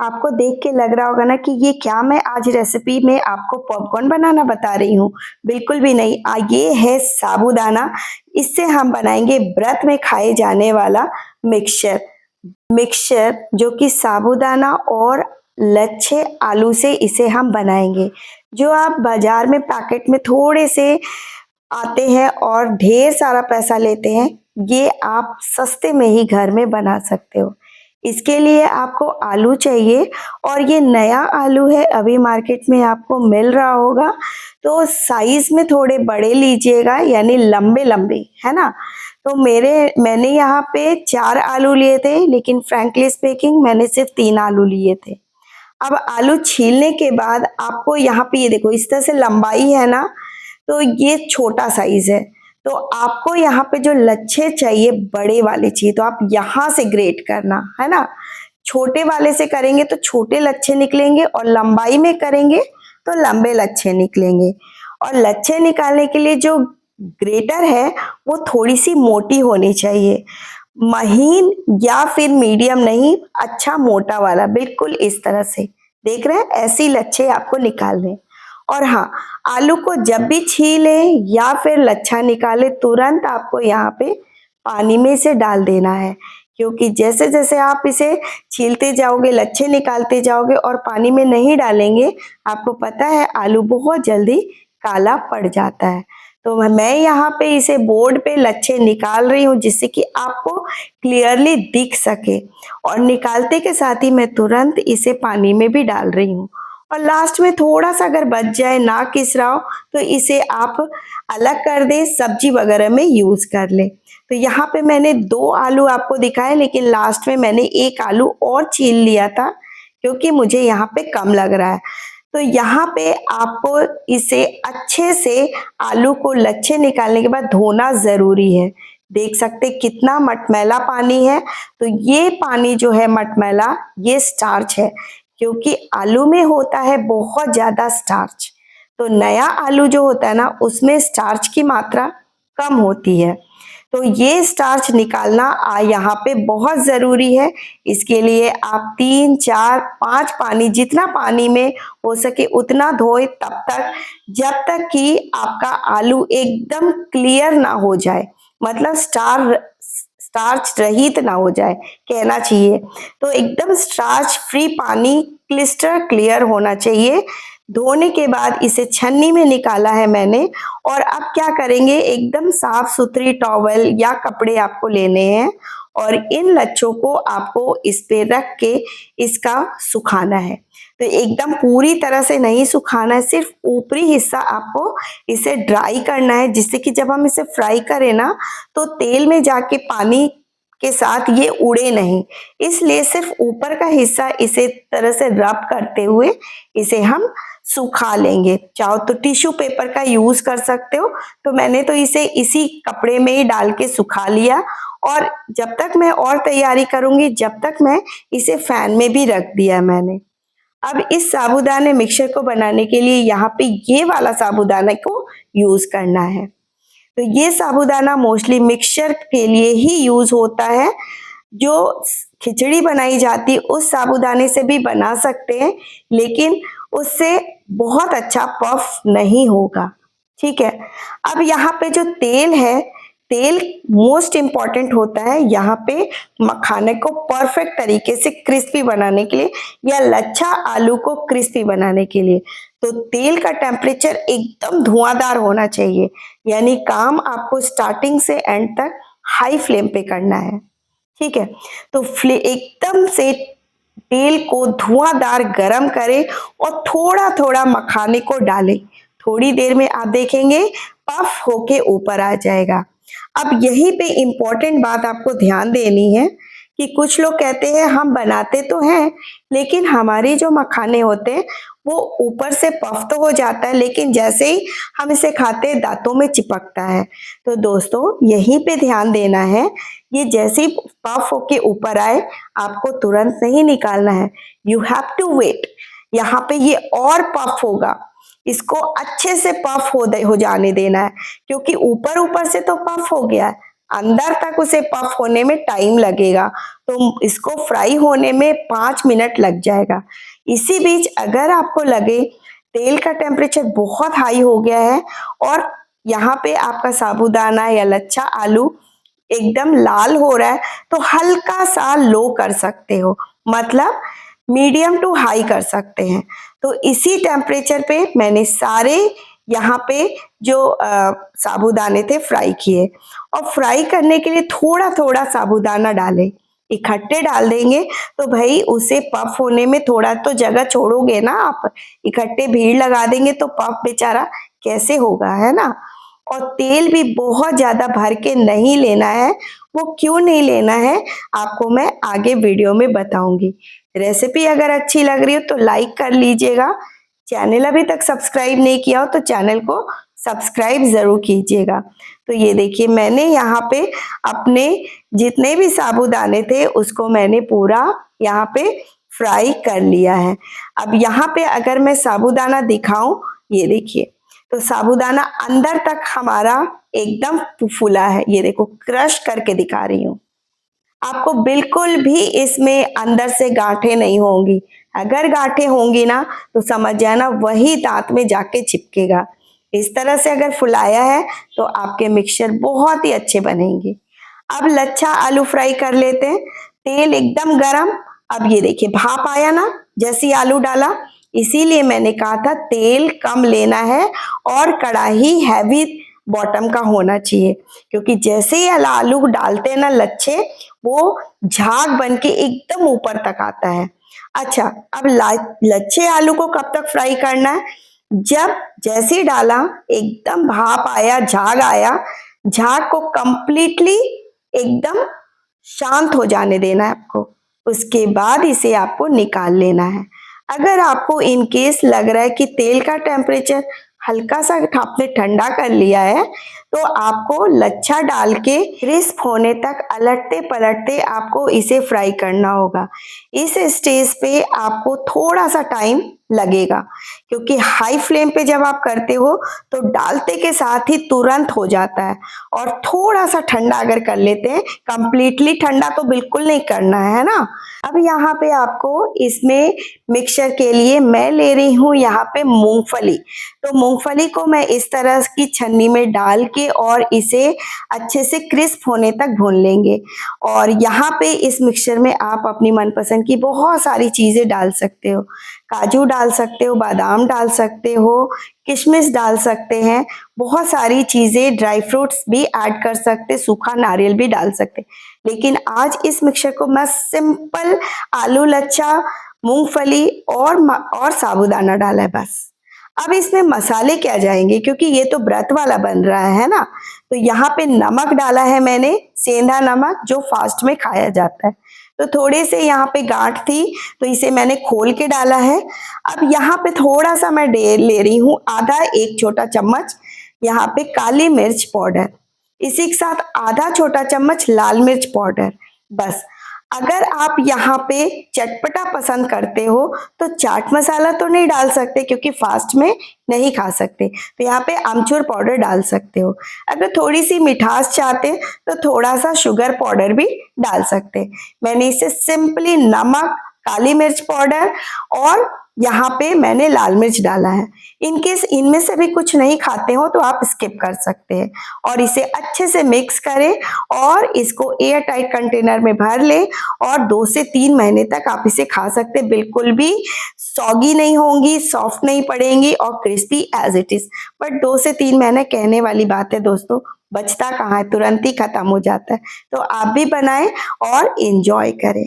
आपको देख के लग रहा होगा ना कि ये क्या मैं आज रेसिपी में आपको पॉपकॉर्न बनाना बता रही हूँ। बिल्कुल भी नहीं। ये है साबूदाना। इससे हम बनाएंगे व्रत में खाए जाने वाला मिक्सचर। मिक्सचर जो कि साबूदाना और लच्छे आलू से इसे हम बनाएंगे। जो आप बाजार में पैकेट में थोड़े से आते हैं और ढेर सारा पैसा लेते हैं, ये आप सस्ते में ही घर में बना सकते हो। इसके लिए आपको आलू चाहिए और ये नया आलू है, अभी मार्केट में आपको मिल रहा होगा। तो साइज में थोड़े बड़े लीजिएगा, यानी लंबे लंबे, है ना। तो मैंने यहाँ पे 4 आलू लिए थे, लेकिन फ्रैंकली स्पीकिंग मैंने सिर्फ 3 आलू लिए थे। अब आलू छीलने के बाद आपको यहाँ पे ये देखो इस तरह से लंबाई है ना, तो ये छोटा साइज है। तो आपको यहाँ पे जो लच्छे चाहिए बड़े वाले चाहिए, तो आप यहाँ से ग्रेट करना, है ना। छोटे वाले से करेंगे तो छोटे लच्छे निकलेंगे और लंबाई में करेंगे तो लंबे लच्छे निकलेंगे। और लच्छे निकालने के लिए जो ग्रेटर है वो थोड़ी सी मोटी होनी चाहिए, महीन या फिर मीडियम नहीं, अच्छा मोटा वाला, बिल्कुल इस तरह से। देख रहे हैं, ऐसी लच्छे आपको निकालने। और हाँ, आलू को जब भी छीले या फिर लच्छा निकाले तुरंत आपको यहाँ पे पानी में इसे डाल देना है, क्योंकि जैसे जैसे आप इसे छीलते जाओगे, लच्छे निकालते जाओगे और पानी में नहीं डालेंगे, आपको पता है आलू बहुत जल्दी काला पड़ जाता है। तो मैं यहाँ पे इसे बोर्ड पे लच्छे निकाल रही हूँ जिससे कि आपको क्लियरली दिख सके, और निकालते के साथ ही मैं तुरंत इसे पानी में भी डाल रही हूँ। और लास्ट में थोड़ा सा अगर बच जाए, ना किस रहा हो, तो इसे आप अलग कर दें, सब्जी वगैरह में यूज कर ले। तो यहाँ पे मैंने 2 आलू आपको दिखाए, लेकिन लास्ट में मैंने 1 आलू और छील लिया था क्योंकि मुझे यहाँ पे कम लग रहा है। तो यहाँ पे आपको इसे अच्छे से आलू को लच्छे निकालने के बाद धोना जरूरी है। देख सकते कितना मटमैला पानी है। तो ये पानी जो है मटमैला, ये स्टार्च है, क्योंकि आलू में होता है बहुत ज्यादा स्टार्च। तो नया आलू जो होता है ना, उसमें स्टार्च की मात्रा कम होती है। तो ये स्टार्च निकालना यहाँ पे बहुत जरूरी है। इसके लिए आप 3 4 5 पानी, जितना पानी में हो सके उतना धोए, तब तक जब तक कि आपका आलू एकदम क्लियर ना हो जाए, मतलब स्टार्च रहित ना हो जाए, कहना चाहिए। तो एकदम स्टार्च फ्री पानी, क्लिस्टर क्लियर होना चाहिए। धोने के बाद इसे छन्नी में निकाला है मैंने। और अब क्या करेंगे, एकदम साफ सुथरी टॉवल या कपड़े आपको लेने हैं और इन लच्छों को आपको इस पे रख के इसका सुखाना है। तो एकदम पूरी तरह से नहीं सुखाना है, सिर्फ ऊपरी हिस्सा आपको इसे ड्राई करना है, जिससे कि जब हम इसे फ्राई करें ना, तो तेल में जाके पानी के साथ ये उड़े नहीं। इसलिए सिर्फ ऊपर का हिस्सा इसे तरह से रब करते हुए इसे हम सुखा लेंगे। चाहो तो टिश्यू पेपर का यूज कर सकते हो। तो मैंने तो इसे इसी कपड़े में ही डाल के सुखा लिया। और जब तक मैं और तैयारी करूंगी, जब तक मैं इसे फैन में भी रख दिया मैंने। अब इस साबूदाने मिक्सचर को बनाने के लिए यहाँ पे ये वाला साबूदाना को यूज करना है। तो ये साबूदाना मोस्टली मिक्सचर के लिए ही यूज होता है। जो खिचड़ी बनाई जाती है उस साबूदाने से भी बना सकते हैं, लेकिन उससे बहुत अच्छा पफ नहीं होगा। ठीक है। अब यहाँ पे जो तेल है, तेल मोस्ट इम्पॉर्टेंट होता है यहाँ पे मखाने को परफेक्ट तरीके से क्रिस्पी बनाने के लिए, या लच्छा आलू को क्रिस्पी बनाने के लिए। तो तेल का टेम्परेचर एकदम धुआंधार होना चाहिए, यानी काम आपको स्टार्टिंग से एंड तक हाई फ्लेम पे करना है। ठीक है। तो एकदम से तेल को धुआंधार गरम करें और थोड़ा थोड़ा मखाने को डालें। थोड़ी देर में आप देखेंगे पफ होके ऊपर आ जाएगा। अब यहीं पे इम्पोर्टेंट बात आपको ध्यान देनी है कि कुछ लोग कहते हैं हम बनाते तो हैं, लेकिन हमारे जो मखाने होते हैं वो ऊपर से पफ तो हो जाता है, लेकिन जैसे ही हम इसे खाते हैं दांतों में चिपकता है। तो दोस्तों यहीं पे ध्यान देना है, ये जैसे ही पफ होके ऊपर आए आपको तुरंत नहीं निकालना है। You have to wait. यहाँ पे ये और पफ होगा, इसको अच्छे से पफ हो जाने देना है, क्योंकि ऊपर ऊपर से तो पफ हो गया है, अंदर तक उसे पफ होने में टाइम लगेगा, तो इसको फ्राई होने में 5 मिनट लग जाएगा। इसी बीच अगर आपको लगे तेल का टेम्परेचर बहुत हाई हो गया है और यहाँ पे आपका साबूदाना या लच्छा आलू एकदम लाल हो रहा है, तो हल्का सा लो कर सकते हो, मतलब मीडियम टू हाई कर सकते हैं। तो इसी टेम्परेचर पे मैंने सारे यहाँ पे जो साबूदाने थे फ्राई किए, और फ्राई करने के लिए थोड़ा थोड़ा साबूदाना डालें। इकट्ठे डाल देंगे तो भाई उसे पफ होने में थोड़ा तो जगह छोड़ोगे ना आप, इकट्ठे भीड़ लगा देंगे तो पफ बेचारा कैसे होगा, है ना। और तेल भी बहुत ज्यादा भर के नहीं लेना है, वो क्यों नहीं लेना है आपको मैं आगे वीडियो में बताऊंगी। रेसिपी अगर अच्छी लग रही हो तो लाइक कर लीजिएगा, चैनल अभी तक सब्सक्राइब नहीं किया हो तो चैनल को सब्सक्राइब जरूर कीजिएगा। तो ये देखिए मैंने यहाँ पे अपने जितने भी साबूदाने थे उसको मैंने पूरा यहाँ पे फ्राई कर लिया है। अब यहाँ पे अगर मैं साबूदाना दिखाऊं, ये देखिए, तो साबूदाना अंदर तक हमारा एकदम फूला है, ये देखो क्रश करके दिखा रही हूँ। आपको बिल्कुल भी इसमें अंदर से गांठें नहीं होंगी, अगर गांठें होंगी ना तो समझ जाना वही दांत में जाके चिपकेगा। इस तरह से अगर फुलाया है तो आपके मिक्सचर बहुत ही अच्छे बनेंगे। अब लच्छा आलू फ्राई कर लेते हैं, तेल एकदम गरम। अब ये देखिए भाप आया ना जैसे आलू डाला, इसीलिए मैंने कहा था तेल कम लेना है और कढ़ाई हैवी बॉटम का होना चाहिए, क्योंकि जैसे ही आलू डालते हैं ना लच्छे, वो झाग बन के एकदम ऊपर तक आता है। अच्छा, अब लच्छे आलू को कब तक फ्राई करना है, जब जैसे ही डाला एकदम भाप आया, झाग आया, झाग को कंप्लीटली एकदम शांत हो जाने देना है आपको, उसके बाद इसे आपको निकाल लेना है। अगर आपको इन केस लग रहा है कि तेल का टेम्परेचर हल्का सा आपने ठंडा कर लिया है, तो आपको लच्छा डाल के क्रिस्प होने तक अलटते पलटते आपको इसे फ्राई करना होगा। इस स्टेज पे आपको थोड़ा सा टाइम लगेगा, क्योंकि हाई फ्लेम पे जब आप करते हो तो डालते के साथ ही तुरंत हो जाता है, और थोड़ा सा ठंडा अगर कर लेते हैं, कंप्लीटली ठंडा तो बिल्कुल नहीं करना है ना। अब यहाँ पे आपको इसमें मिक्सचर के लिए मैं ले रही हूँ यहाँ पे मूंगफली। तो मूंगफली को मैं इस तरह की छन्नी में डाल के और इसे अच्छे से क्रिस्प होने तक भून लेंगे। और यहाँ पे इस मिक्सचर में आप अपनी मनपसंद की बहुत सारी चीजें डाल सकते हो, काजू डाल सकते हो, बादाम डाल सकते हो, किशमिश डाल सकते हैं, बहुत सारी चीजें ड्राई फ्रूट्स भी ऐड कर सकते, सूखा नारियल भी डाल सकते। लेकिन आज इस मिक्सचर को मैं सिंपल आलू लच्छा, मूंगफली और साबूदाना डाला है बस। अब इसमें मसाले क्या जाएंगे, क्योंकि ये तो व्रत वाला बन रहा है ना। तो यहाँ पे नमक डाला है मैंने, सेंधा नमक जो फास्ट में खाया जाता है। तो थोड़े से यहाँ पे गांठ थी तो इसे मैंने खोल के डाला है। अब यहाँ पे थोड़ा सा मैं ले रही हूँ, आधा एक छोटा चम्मच यहाँ पे काली मिर्च पाउडर, इसी के साथ आधा छोटा चम्मच लाल मिर्च पाउडर, बस। अगर आप यहाँ पे चटपटा पसंद करते हो तो चाट मसाला तो नहीं डाल सकते, क्योंकि फास्ट में नहीं खा सकते, तो यहाँ पे अमचूर पाउडर डाल सकते हो। अगर थोड़ी सी मिठास चाहते तो थोड़ा सा शुगर पाउडर भी डाल सकते। मैंने इसे सिंपली नमक, काली मिर्च पाउडर और यहाँ पे मैंने लाल मिर्च डाला है। इनकेस इनमें से भी कुछ नहीं खाते हो तो आप स्किप कर सकते हैं। और इसे अच्छे से मिक्स करें और इसको एयर टाइट कंटेनर में भर ले, और 2 से 3 महीने तक आप इसे खा सकते हैं। बिल्कुल भी सॉगी नहीं होंगी, सॉफ्ट नहीं पड़ेंगी और crispy as it is. But 2 से 3 महीने कहने वाली बात है दोस्तों, बचता कहाँ है, तुरंत ही खत्म हो जाता है। तो आप भी बनाएं और एंजॉय करें।